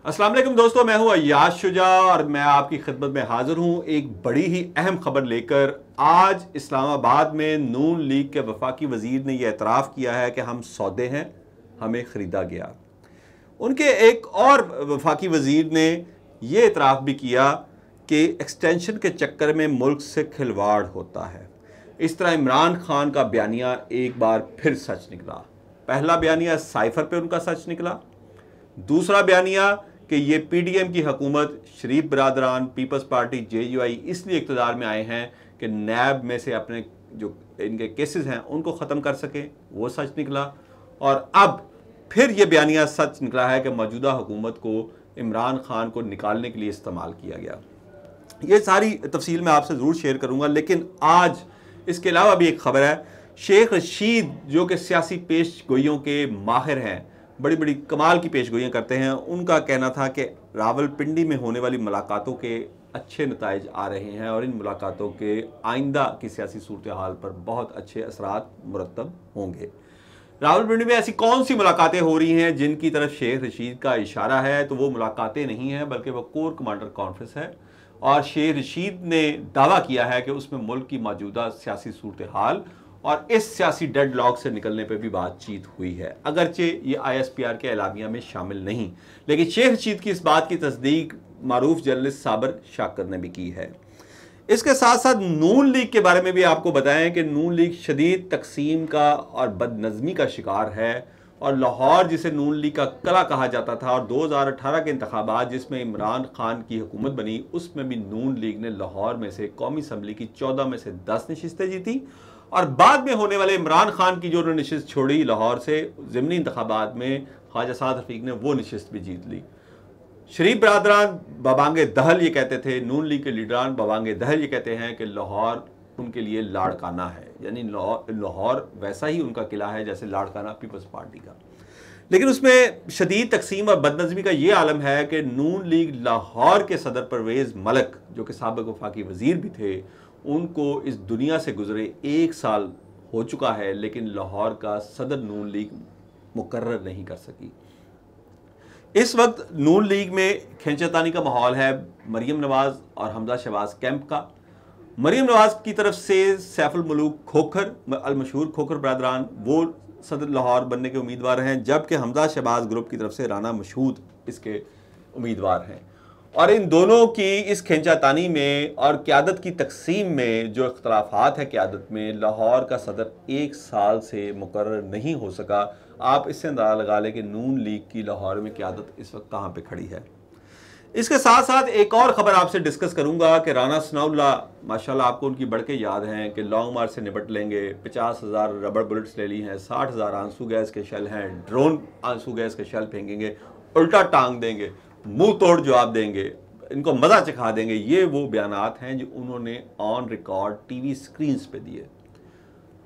अस्सलाम वालेकुम दोस्तों, मैं हूं अय्याज शुजा और मैं आपकी खिदमत में हाजिर हूं एक बड़ी ही अहम खबर लेकर। आज इस्लामाबाद में नून लीग के वफाकी वजीर ने यह एतराफ़ किया है कि हम सौदे हैं, हमें ख़रीदा गया। उनके एक और वफाकी वजीर ने यह एतराफ़ भी किया कि एक्सटेंशन के चक्कर में मुल्क से खिलवाड़ होता है। इस तरह इमरान खान का बयानिया एक बार फिर सच निकला। पहला बयानिया साइफर पे उनका सच निकला, दूसरा बयानिया कि ये पीडीएम की हुकूमत शरीफ बरादरान पीपल्स पार्टी जेयूआई इसलिए इक़्तिदार में आए हैं कि नैब में से अपने जो इनके केसेस हैं उनको ख़त्म कर सकें, वो सच निकला। और अब फिर ये बयानिया सच निकला है कि मौजूदा हुकूमत को इमरान खान को निकालने के लिए इस्तेमाल किया गया। ये सारी तफसील मैं आपसे ज़रूर शेयर करूँगा, लेकिन आज इसके अलावा भी एक ख़बर है। शेख रशीद जो कि सियासी पेश गोइयों के माहिर हैं, बड़ी बड़ी कमाल की पेशगोइयाँ करते हैं, उनका कहना था कि रावलपिंडी में होने वाली मुलाकातों के अच्छे नताइज आ रहे हैं और इन मुलाकातों के आइंदा की सियासी सूरत हाल पर बहुत अच्छे असरात मुरतब होंगे। रावलपिंडी में ऐसी कौन सी मुलाकातें हो रही हैं जिनकी तरफ शेख रशीद का इशारा है? तो वो मुलाकातें नहीं हैं बल्कि वो कोर कमांडर कॉन्फ्रेंस है और शेख रशीद ने दावा किया है कि उसमें मुल्क की मौजूदा सियासी सूरत हाल और इस सियासी डेडलॉक से निकलने पर भी बातचीत हुई है। अगरचे ये ISPR के एलामिया में शामिल नहीं, लेकिन शेख रशीद की इस बात की तस्दीक मारूफ जर्नलिस्ट साबर शाकर ने भी की है। इसके साथ साथ नून लीग के बारे में भी आपको बताएं कि नून लीग शदीद तकसीम का और बदनज़मी का शिकार है और लाहौर जिसे नून लीग का कला कहा जाता था और 2018 के इंतखाबात जिसमें इमरान खान की हुकूमत बनी, उसमें भी नून लीग ने लाहौर में से कौमी असम्बली की 14 में से 10 नशिस्तें जीती और बाद में होने वाले इमरान खान की जो उन्होंने नशिस्त छोड़ी लाहौर से ज़िमनी इंतखाबात में, ख्वाजा साद रफीक ने वो नशिस्त भी जीत ली। शरीफ बरादरान बबांगे दहल ये कहते थे, नून लीग के लीडरान बबांगे दहल ये कहते हैं कि लाहौर उनके लिए लाड़काना है, यानी लाहौर वैसा ही उनका किला है जैसे लाड़काना पीपल्स पार्टी का। लेकिन उसमें शदीद तकसीम और बदनज़मी का ये आलम है कि नून लीग लाहौर के सदर परवेज़ मलक जो कि साबिक़ वफाकी वज़ीर भी थे, उनको इस दुनिया से गुजरे 1 साल हो चुका है, लेकिन लाहौर का सदर नून लीग मुकर्रर नहीं कर सकी। इस वक्त नून लीग में खींचातानी का माहौल है मरीम नवाज़ और हमजा शहबाज कैंप का। मरीम नवाज़ की तरफ से सैफुल मलूक खोखर, अलमशहूर खोखर बरदरान, वो सदर लाहौर बनने के उम्मीदवार हैं, जबकि हमजा शहबाज ग्रुप की तरफ से राना मशहूद इसके उम्मीदवार हैं। और इन दोनों की इस खींचातानी में और क़यादत की तकसीम में जो इख्तलाफात है क़यादत में, लाहौर का सदर 1 साल से मुकर्रर नहीं हो सका। आप इससे अंदाज़ा लगा लें कि नून लीग की लाहौर में क़यादत इस वक्त कहाँ पे खड़ी है। इसके साथ साथ एक और ख़बर आपसे डिस्कस करूँगा कि राना सनाउल्लाह माशाल्लाह आपको उनकी बढ़ के याद हैं कि लॉन्ग मार्च से निपट लेंगे, 50,000 रबड़ बुलेट्स ले ली हैं, 60,000 आंसू गैस के शेल हैं, ड्रोन आंसू गैस के शेल फेंकेंगे, उल्टा टांग देंगे, मुंह तोड़ जवाब देंगे, इनको मज़ा चखा देंगे। ये वो बयानात हैं जो उन्होंने ऑन रिकॉर्ड टीवी स्क्रीन्स पे दिए।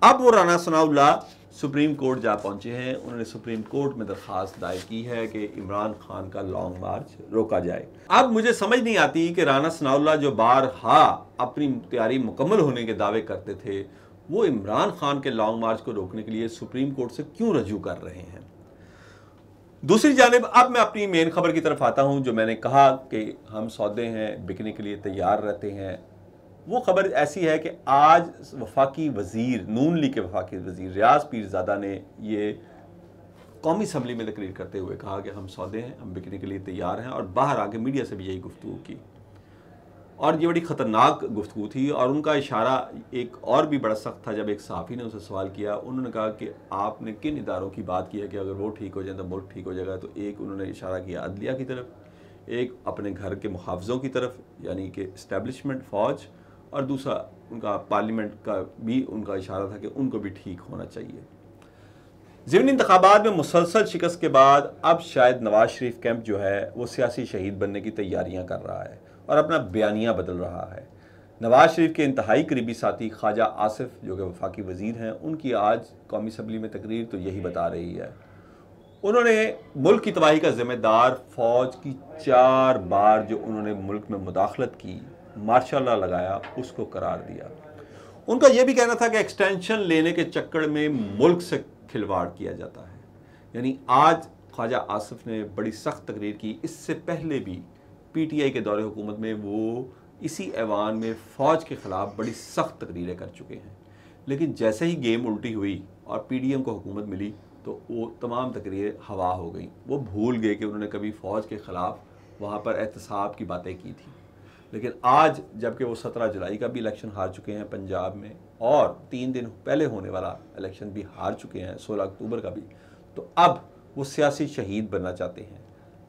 अब वो राना सनाउल्लाह सुप्रीम कोर्ट जा पहुंचे हैं। उन्होंने सुप्रीम कोर्ट में दरख्वास्त दायर की है कि इमरान खान का लॉन्ग मार्च रोका जाए। अब मुझे समझ नहीं आती कि राना सनाउल्लाह जो बारहा अपनी तैयारी मुकम्मल होने के दावे करते थे, वो इमरान खान के लॉन्ग मार्च को रोकने के लिए सुप्रीम कोर्ट से क्यों रजू कर रहे हैं। दूसरी जानिब अब मैं अपनी मेन खबर की तरफ आता हूं। जो मैंने कहा कि हम सौदे हैं, बिकने के लिए तैयार रहते हैं, वो खबर ऐसी है कि आज वफाकी वज़ीर, नून लीग के वफाकी वज़ीर रियाज पीरज़ादा ने ये कौमी असम्बली में तकरीर करते हुए कहा कि हम सौदे हैं, हम बिकने के लिए तैयार हैं और बाहर आके मीडिया से भी यही गुफ्तगू की और ये बड़ी ख़तरनाक गुफ्तगू थी। और उनका इशारा एक और भी बड़ा सख्त था। जब एक सहाफ़ी ने उनसे सवाल किया, उन्होंने कहा कि आपने किन इदारों की बात की है कि अगर वो ठीक हो जाए तो मुल्क ठीक हो जाएगा। तो एक उन्होंने इशारा किया अदलिया की तरफ, एक अपने घर के मुहाफ़िज़ों की तरफ यानी कि इस्टेब्लिशमेंट फ़ौज, और दूसरा उनका पार्लियामेंट का भी उनका इशारा था कि उनको भी ठीक होना चाहिए। ज़िमनी इंतखाबात में मुसलसल शिकस्त के बाद अब शायद नवाज शरीफ कैंप जो है वो सियासी शहीद बनने की तैयारियां कर रहा है और अपना बयानिया बदल रहा है। नवाज शरीफ के इंतहाई करीबी साथी ख्वाजा आसिफ जो कि वफाकी वज़ीर हैं, उनकी आज कौमी असम्बली में तकरीर तो यही बता रही है। उन्होंने मुल्क की तबाही का ज़िम्मेदार फ़ौज की 4 बार जो उन्होंने मुल्क में मुदाखलत की, मार्शल लॉ लगाया, उसको करार दिया। उनका यह भी कहना था कि एक्सटेंशन लेने के चक्कर में मुल्क से खिलवाड़ किया जाता है। यानी आज ख्वाजा आसिफ ने बड़ी सख्त तकरीर की। इससे पहले भी PTI के दौरे हुकूमत में वो इसी ऐवान में फ़ौज के ख़िलाफ़ बड़ी सख्त तकरीरें कर चुके हैं, लेकिन जैसे ही गेम उल्टी हुई और PDM को हुकूमत मिली तो वो तमाम तकरीरें हवा हो गई। वो भूल गए कि उन्होंने कभी फ़ौज के ख़िलाफ़ वहाँ पर एहतसाब की बातें की थी। लेकिन आज जबकि वो 17 जुलाई का भी इलेक्शन हार चुके हैं पंजाब में, और 3 दिन पहले होने वाला इलेक्शन भी हार चुके हैं 16 अक्टूबर का भी, तो अब वो सियासी शहीद बनना चाहते हैं।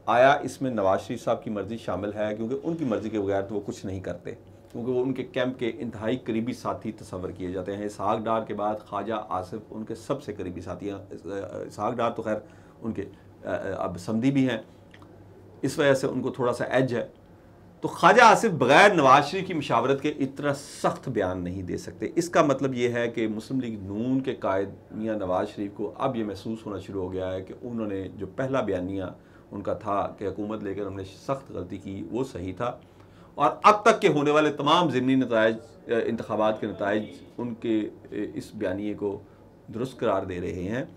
आया इसमें नवाज शरीफ साहब की मर्ज़ी शामिल है? क्योंकि उनकी मर्ज़ी के बगैर तो वो कुछ नहीं करते, क्योंकि वो उनके कैंप के इंतहाई करीबी साथी तस्वर किए जाते हैं। इसहाक डार के बाद ख्वाजा आसिफ उनके सबसे करीबी साथी हैं। इसहाक डार तो खैर उनके अब समधी भी हैं, इस वजह से उनको थोड़ा सा एज है। तो ख्वाजा आसिफ बग़ैर नवाज शरीफ की मशावरत के इतना सख्त बयान नहीं दे सकते। इसका मतलब ये है कि मुस्लिम लीग नून के कायद मियाँ नवाज शरीफ को अब ये महसूस होना शुरू हो गया है कि उन्होंने जो पहला बयानिया उनका था कि हुकूमत लेकर हमने सख्त गलती की, वो सही था। और अब तक के होने वाले तमाम ज़िमनी नताइज, इंतखाबात के नताइज उनके इस बयानिए को दुरुस्त करार दे रहे हैं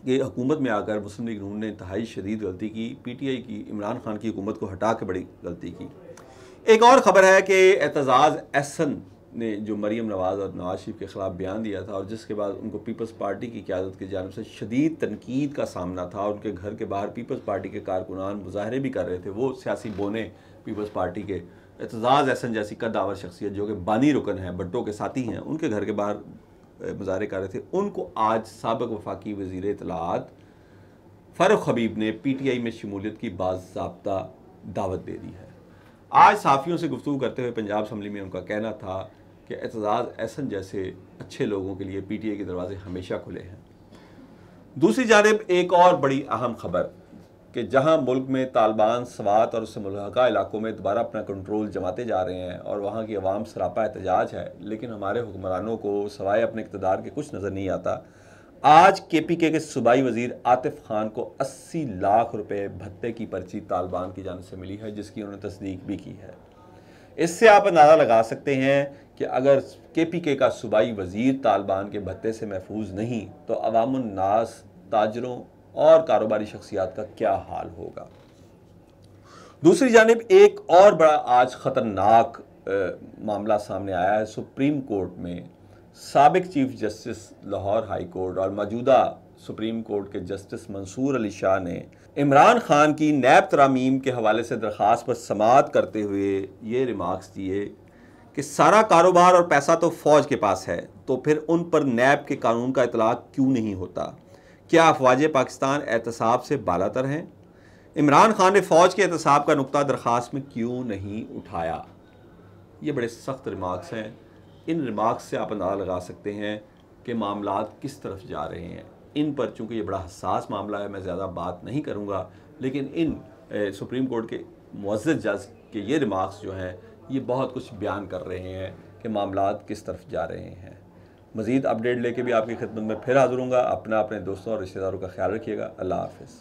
कि हुकूमत में आकर मुस्लिम लीग नून ने इंतहाई शदीद गलती की, PTI की इमरान खान की हुकूमत को हटा के बड़ी गलती की। एक और ख़बर है कि एतजाज़ एहसन ने जो मरीम नवाज़ और नवाज शरीफ के ख़िलाफ़ बयान दिया था और जिसके बाद उनको पीपल्स पार्टी की क़यादत की जानिब से शदीद तनकीद का सामना था, उनके घर के बाहर पीपल्स पार्टी के कारकुनान मुजाहरे भी कर रहे थे, वो सियासी बोने पीपल्स पार्टी के, एतजाज़ एहसन जैसी कद्दावर शख्सियत जो कि बानी रुकन हैं, भट्टो के साथी हैं, उनके घर के बाहर मुजाहरे कर रहे थे, उनको आज साबिक़ वफाकी वज़ीर इत्तलाआत फ़ारूक हबीब ने PTI में शमूलियत की बाज़ाब्ता दावत दे दी है। आज सहाफ़ियों से गुफ्तगू करते हुए पंजाब असम्बली में उनका कहना था कि एतजाज़ एहसन जैसे अच्छे लोगों के लिए PTI के दरवाजे हमेशा खुले हैं। दूसरी जानिब एक और बड़ी अहम खबर कि जहां मुल्क में तालिबान स्वात और उससे मुल्हका इलाकों में दोबारा अपना कंट्रोल जमाते जा रहे हैं और वहां की अवाम सरापा एहतजाज है, लेकिन हमारे हुक्मरानों को सवाए अपने इक़्तिदार के कुछ नज़र नहीं आता। आज KPK के सूबाई वज़ीर आतिफ खान को 80 लाख रुपए भत्ते की पर्ची तालिबान की जानिब से मिली है, जिसकी उन्होंने तस्दीक भी की है। इससे आप अंदाज़ा लगा सकते हैं कि अगर KPK का सूबाई वज़ीर तालिबान के भत्ते से महफूज नहीं तो अवामुन नास, ताजरों और कारोबारी शख्सियात का क्या हाल होगा। दूसरी जानिब एक और बड़ा आज ख़तरनाक मामला सामने आया है। सुप्रीम कोर्ट में साबिक chief justice Lahore high court और मौजूदा सुप्रीम कोर्ट के जस्टिस मंसूर अली शाह ने इमरान खान की नैब तरामीम के हवाले से दरख्वास्त पर समाअत करते हुए ये रिमार्क्स दिए कि सारा कारोबार और पैसा तो फ़ौज के पास है, तो फिर उन पर नैब के कानून का इतलाक़ क्यों नहीं होता? क्या अफवाज पाकिस्तान एहतसाब से बालातर हैं? इमरान खान ने फ़ौज के एहतसाब का नुक्ता दरख्वास्त में क्यों नहीं उठाया? ये बड़े सख्त रिमार्क्स हैं। इन रिमार्क्स से आप अंदाज़ा लगा सकते हैं कि मामलात किस तरफ जा रहे हैं। इन पर चूँकि ये बड़ा हसास मामला है, मैं ज़्यादा बात नहीं करूँगा, लेकिन इन सुप्रीम कोर्ट के मुअज़्ज़ज़ जज के ये रिमार्क्स जो हैं ये बहुत कुछ बयान कर रहे हैं कि मामलात किस तरफ जा रहे हैं। मज़ीद अपडेट लेके भी आपकी खिदमत में फिर हाज़िर होऊंगा। अपने दोस्तों और रिश्तेदारों का ख्याल रखिएगा। अल्लाह हाफ़िज़।